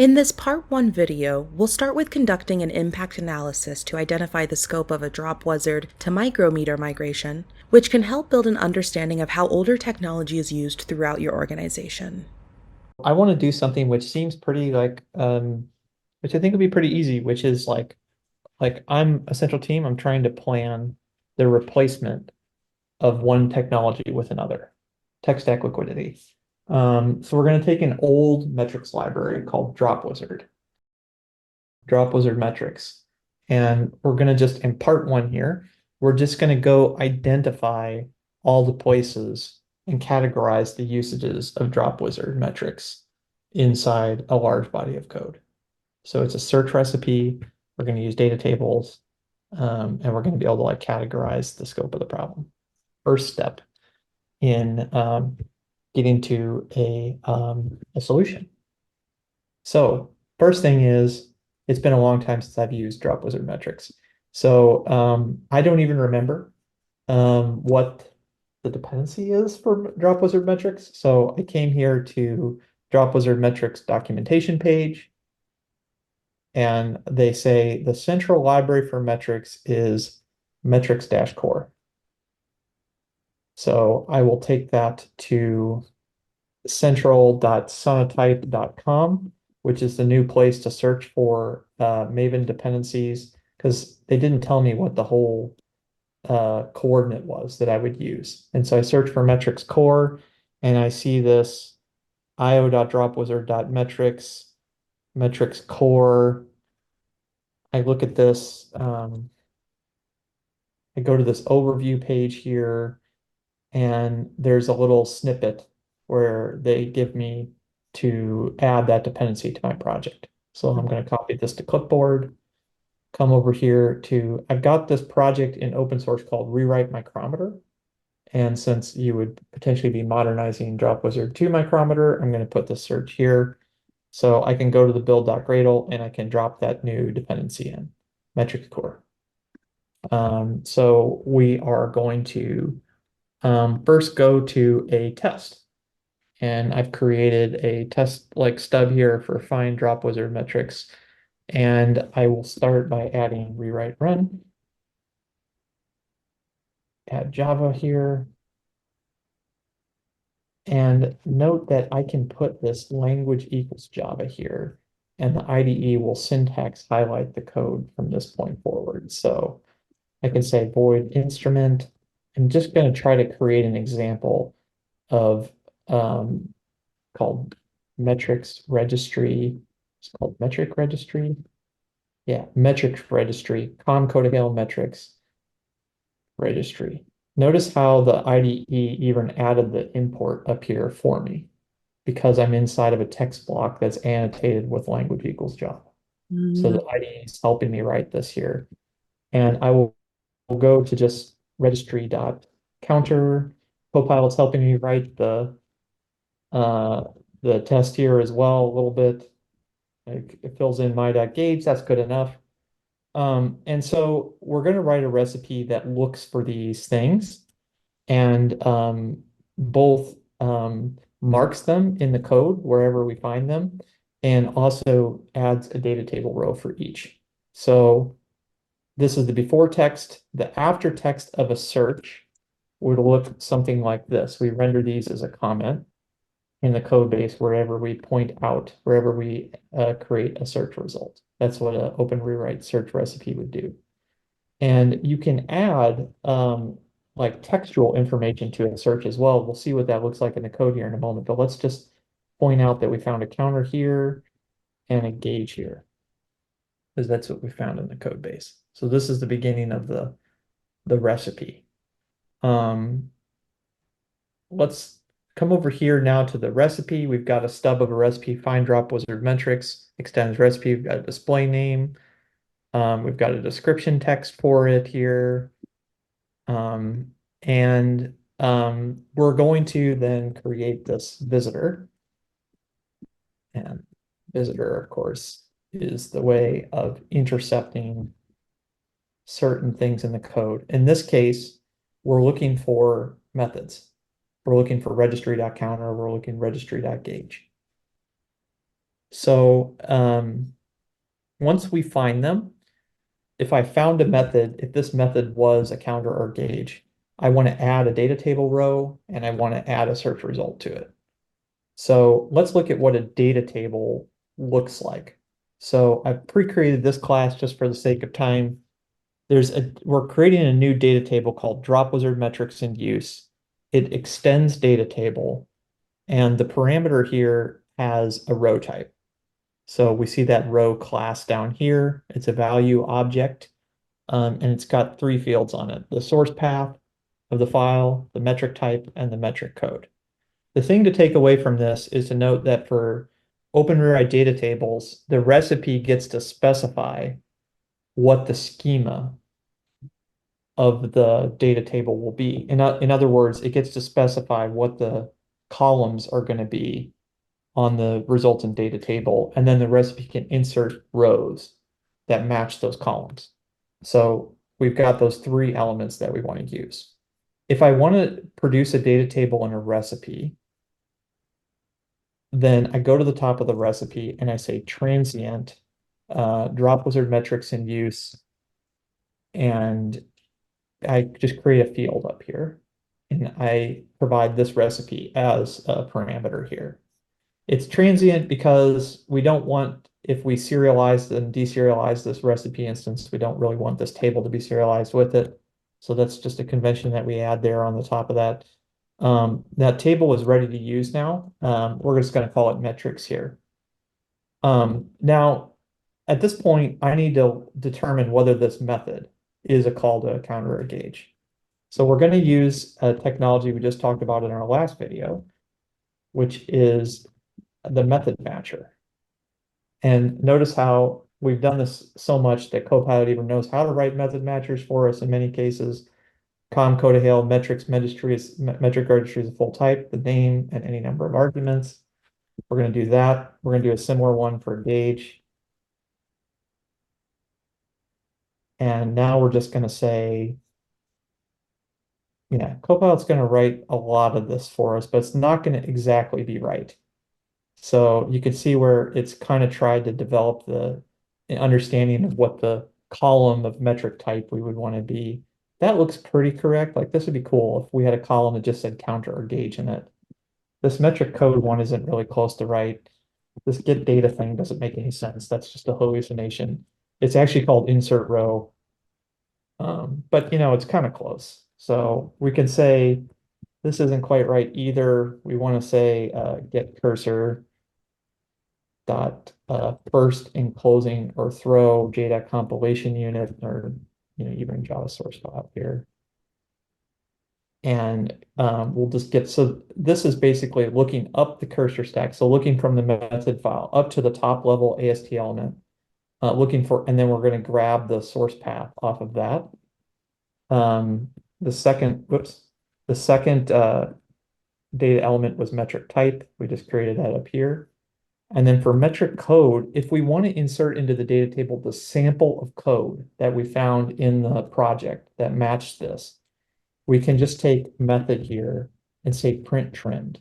In this part 1 video, we'll start with conducting an impact analysis to identify the scope of a Dropwizard to Micrometer migration, which can help build an understanding of how older technology is used throughout your organization. I want to do something which seems pretty which I think would be pretty easy, which is like I'm a central team. I'm trying to plan the replacement of one technology with another, tech stack liquidity. So we're going to take an old metrics library called Dropwizard metrics, and we're going to just impart one here. We're just going to go identify all the places and categorize the usages of Dropwizard metrics inside a large body of code. So it's a search recipe. We're going to use data tables, and we're going to be able to like categorize the scope of the problem. First step in getting to a solution. So first thing is, it's been a long time since I've used Dropwizard metrics. So I don't even remember what the dependency is for Dropwizard metrics. So I came here to Dropwizard metrics documentation page, and they say the central library for metrics is metrics-core. So I will take that to central.sonatype.com, which is the new place to search for Maven dependencies, because they didn't tell me what the whole coordinate was that I would use. And so I search for metrics core, and I see this io.dropwizard.metrics, metrics core. I look at this, I go to this overview page here, and there's a little snippet where they give me to add that dependency to my project. So I'm going to copy this to clipboard, come over here to, I've got this project in open source called Rewrite Micrometer. And since you would potentially be modernizing Dropwizard to Micrometer, I'm going to put the search here. So I can go to the build.gradle and I can drop that new dependency in, metrics core. So we are going to first go to a test. And I've created a test like stub here for find Dropwizard metrics. And I will start by adding rewrite run, add Java here. And note that I can put this language equals Java here, and the IDE will syntax highlight the code from this point forward. So I can say void instrument. I'm just going to try to create an example of called metrics registry. It's called metric registry. Yeah, metrics registry, Codehail metrics registry. Notice how the IDE even added the import up here for me because I'm inside of a text block that's annotated with language equals Java. So the IDE is helping me write this here. And I will go to just registry.counter. Copilot's helping me write the test here as well a little bit. It fills in my.gauge, that's good enough. And so we're going to write a recipe that looks for these things and both marks them in the code wherever we find them, and also adds a data table row for each. So this is the before text. The after text of a search would look something like this. We render these as a comment in the code base wherever we point out, wherever we create a search result. That's what an OpenRewrite search recipe would do. And you can add like textual information to a search as well. We'll see what that looks like in the code here in a moment, but let's just point out that we found a counter here and a gauge here, because that's what we found in the code base. So this is the beginning of the recipe. Let's come over here now to the recipe. We've got a stub of a recipe, find Dropwizard metrics, extends recipe. We've got a display name. We've got a description text for it here. And we're going to then create this visitor. And visitor, of course, is the way of intercepting certain things in the code. In this case, we're looking for methods. We're looking for registry.counter, we're looking registry.gauge. So once we find them, if I found a method, if this method was a counter or gauge, I want to add a data table row and I want to add a search result to it. So let's look at what a data table looks like. So I've pre-created this class just for the sake of time. We're creating a new data table called Dropwizard metrics in use. It extends data table, and the parameter here has a row type. So we see that row class down here. It's a value object, and it's got three fields on it: the source path of the file, the metric type, and the metric code. The thing to take away from this is to note that for OpenRewrite data tables, the recipe gets to specify what the schema of the data table will be. In other words, it gets to specify what the columns are going to be on the resultant data table, and then the recipe can insert rows that match those columns. So we've got those three elements that we want to use. If I want to produce a data table in a recipe, then I go to the top of the recipe and I say transient, Dropwizard metrics in use, and I just create a field up here, and I provide this recipe as a parameter here. It's transient because we don't want, if we serialize and deserialize this recipe instance, we don't really want this table to be serialized with it. So that's just a convention that we add there on the top of that. That table is ready to use now. We're just going to call it metrics here. Now, at this point, I need to determine whether this method is a call to a counter or a gauge. So we're going to use a technology we just talked about in our last video, which is the method matcher. And notice how we've done this so much that Copilot even knows how to write method matchers for us in many cases. Com, Codahale, metrics, metric registry is a full type, the name, and any number of arguments. We're going to do that. We're going to do a similar one for gauge. And now we're just going to say, yeah, Copilot's going to write a lot of this for us, but it's not going to exactly be right. So you can see where it's kind of tried to develop the understanding of what the column of metric type we would want to be. That looks pretty correct. Like this would be cool if we had a column that just said counter or gauge in it. This metric code one isn't really close to right. This get data thing doesn't make any sense. That's just a hallucination. It's actually called insert row. But it's kind of close. So we can say this isn't quite right either. We want to say get cursor dot first and closing or throw JDAC compilation unit, or even Java source file here. And we'll just get, so this is basically looking up the cursor stack. So looking from the method file up to the top level AST element, looking for, and then we're going to grab the source path off of that. The second data element was metric type. We just created that up here. And then for metric code, if we want to insert into the data table the sample of code that we found in the project that matched this, we can just take method here and say print trimmed.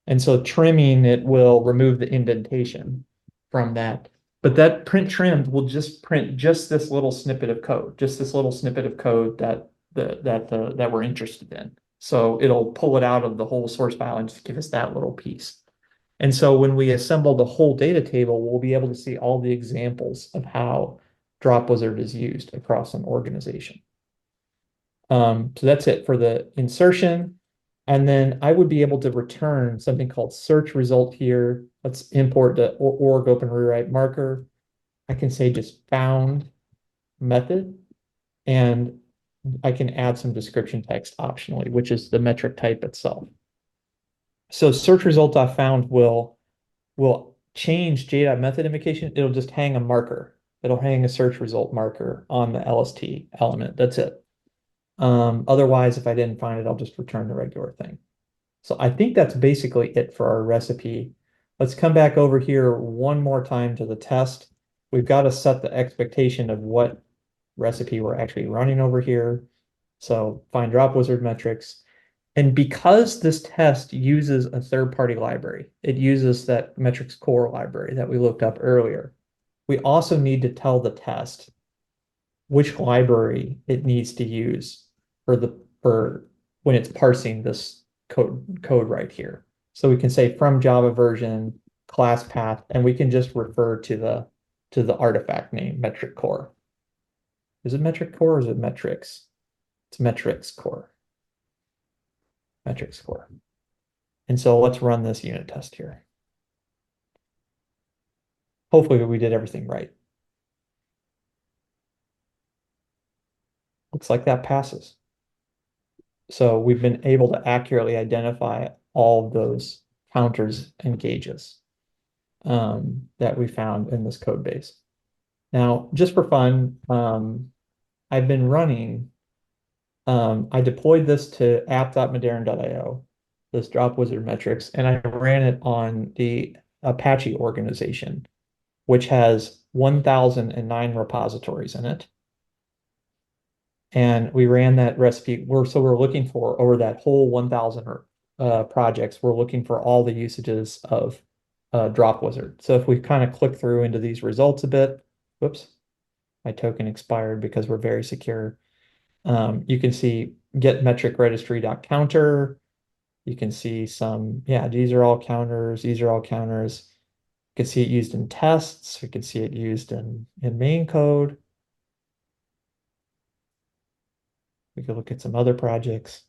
And so trimming it will remove the indentation from that. But that print trimmed will just print just this little snippet of code, just this little snippet of code that we're interested in. So it'll pull it out of the whole source file and just give us that little piece. And so when we assemble the whole data table, we'll be able to see all the examples of how Dropwizard is used across an organization. So that's it for the insertion. And then I would be able to return something called search result here. Let's import the org OpenRewrite marker. I can say just found method, and I can add some description text optionally, which is the metric type itself. So search result.found will change method invocation. It'll just hang a marker. It'll hang a search result marker on the LST element. That's it. Otherwise, if I didn't find it, I'll just return the regular thing. So I think that's basically it for our recipe. Let's come back over here one more time to the test. We've got to set the expectation of what recipe we're actually running over here. So find Dropwizard metrics. And because this test uses a third-party library, it uses that metrics core library that we looked up earlier. We also need to tell the test which library it needs to use for when it's parsing this code right here. So we can say from Java version, class path, and we can just refer to the artifact name, metric core. Is it metric core or is it metrics? It's metrics core. Metrics core. And so let's run this unit test here. Hopefully we did everything right. Looks like that passes. So we've been able to accurately identify all of those counters and gauges that we found in this code base. Now, just for fun, I've been running, I deployed this to app.moderne.io, this Dropwizard metrics, and I ran it on the Apache organization, which has 1,009 repositories in it. And we ran that recipe. We're looking for over that whole 1,000 projects, we're looking for all the usages of Dropwizard. So if we kind of click through into these results a bit, whoops, my token expired because we're very secure. You can see get metric registry.counter. You can see some, yeah, these are all counters. These are all counters. You can see it used in tests. We can see it used in main code. We could look at some other projects.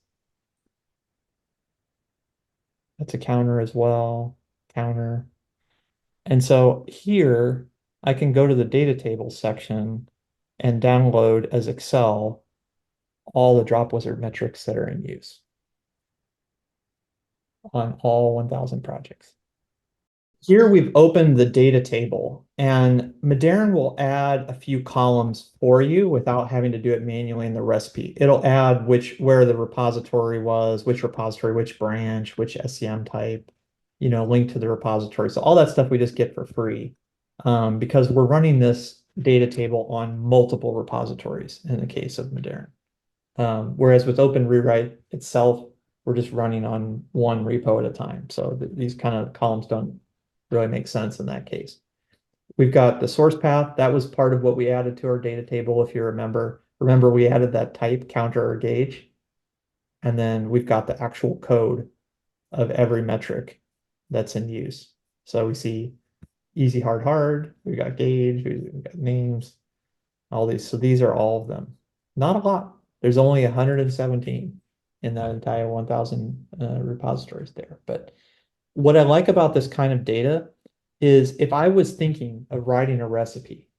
That's a counter as well, counter. And so here I can go to the data table section and download as Excel all the Dropwizard metrics that are in use on all 1,000 projects. Here we've opened the data table, and Moderne will add a few columns for you without having to do it manually in the recipe. It'll add where the repository was, which repository, which branch, which SCM type, link to the repository. So all that stuff we just get for free because we're running this data table on multiple repositories in the case of Moderne. Whereas with OpenRewrite itself, we're just running on one repo at a time. So these kind of columns don't really make sense in that case. We've got the source path. That was part of what we added to our data table, if you remember. Remember, we added that type, counter, or gauge. And then we've got the actual code of every metric that's in use. So we see easy, hard, hard. We got gauge, we got names, all these. So these are all of them. Not a lot. There's only 117 in that entire 1,000 repositories there. But what I like about this kind of data is if I was thinking of writing a recipe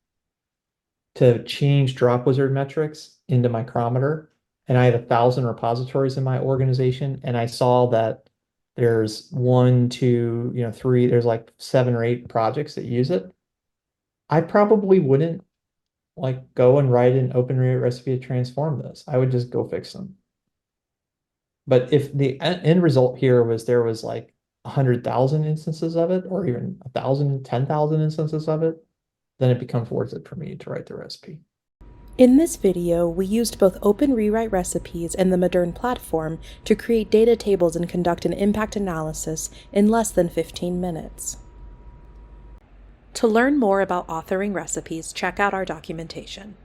to change Dropwizard metrics into Micrometer, and I had 1,000 repositories in my organization, and I saw that there's 1, 2, 3, there's like 7 or 8 projects that use it, I probably wouldn't go and write an OpenRewrite recipe to transform this. I would just go fix them. But if the end result here was there was 100,000 instances of it, or even 1,000, 10,000 instances of it, then it becomes worth it for me to write the recipe. In this video, we used both OpenRewrite recipes and the Moderne platform to create data tables and conduct an impact analysis in less than 15 minutes. To learn more about authoring recipes, check out our documentation.